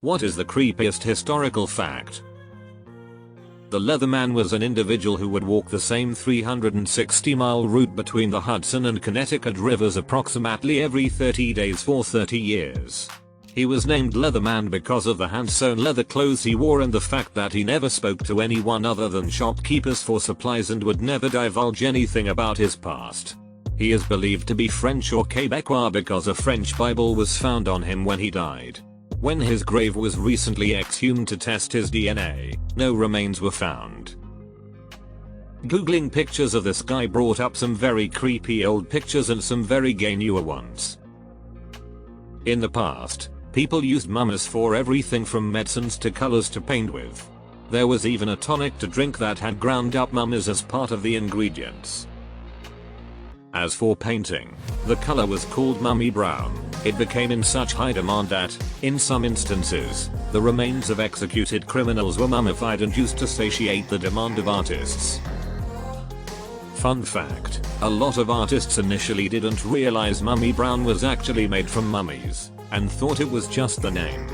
What is the creepiest historical fact? The Leatherman was an individual who would walk the same 360-mile route between the Hudson and Connecticut rivers approximately every 30 days for 30 years. He was named Leatherman because of the hand-sewn leather clothes he wore and the fact that he never spoke to anyone other than shopkeepers for supplies and would never divulge anything about his past. He is believed to be French or Quebecois because a French Bible was found on him when he died. When his grave was recently exhumed to test his DNA, no remains were found. Googling pictures of this guy brought up some very creepy old pictures and some very gay newer ones. In the past, people used mummies for everything from medicines to colors to paint with. There was even a tonic to drink that had ground up mummies as part of the ingredients. As for painting, the color was called mummy brown. It became in such high demand that, in some instances, the remains of executed criminals were mummified and used to satiate the demand of artists. Fun fact, a lot of artists initially didn't realize mummy brown was actually made from mummies, and thought it was just the name.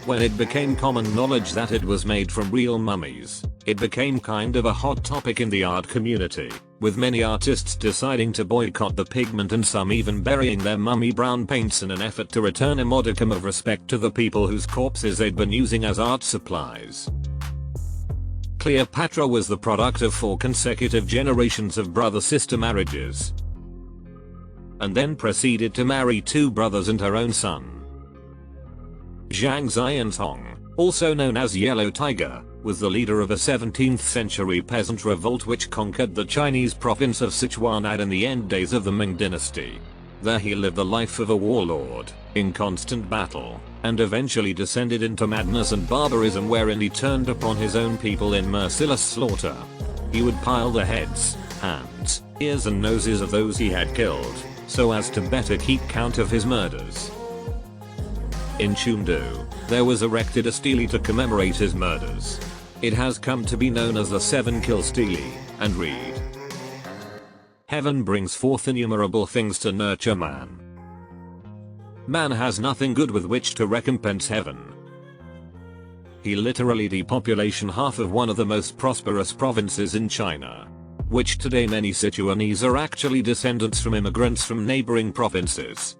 When it became common knowledge that it was made from real mummies, it became kind of a hot topic in the art community, with many artists deciding to boycott the pigment and some even burying their mummy brown paints in an effort to return a modicum of respect to the people whose corpses they'd been using as art supplies. Cleopatra was the product of 4 consecutive generations of brother-sister marriages, and then proceeded to marry 2 brothers and her own son. Zhang Xiantong, also known as Yellow Tiger, was the leader of a 17th century peasant revolt which conquered the Chinese province of Sichuan in the end days of the Ming dynasty. There he lived the life of a warlord, in constant battle, and eventually descended into madness and barbarism wherein he turned upon his own people in merciless slaughter. He would pile the heads, hands, ears and noses of those he had killed, so as to better keep count of his murders. In Chengdu, there was erected a stele to commemorate his murders. It has come to be known as the 7 Kill Stele, and read: Heaven brings forth innumerable things to nurture man. Man has nothing good with which to recompense heaven. He literally depopulation half of one of the most prosperous provinces in China, which today many Sichuanese are actually descendants from immigrants from neighboring provinces.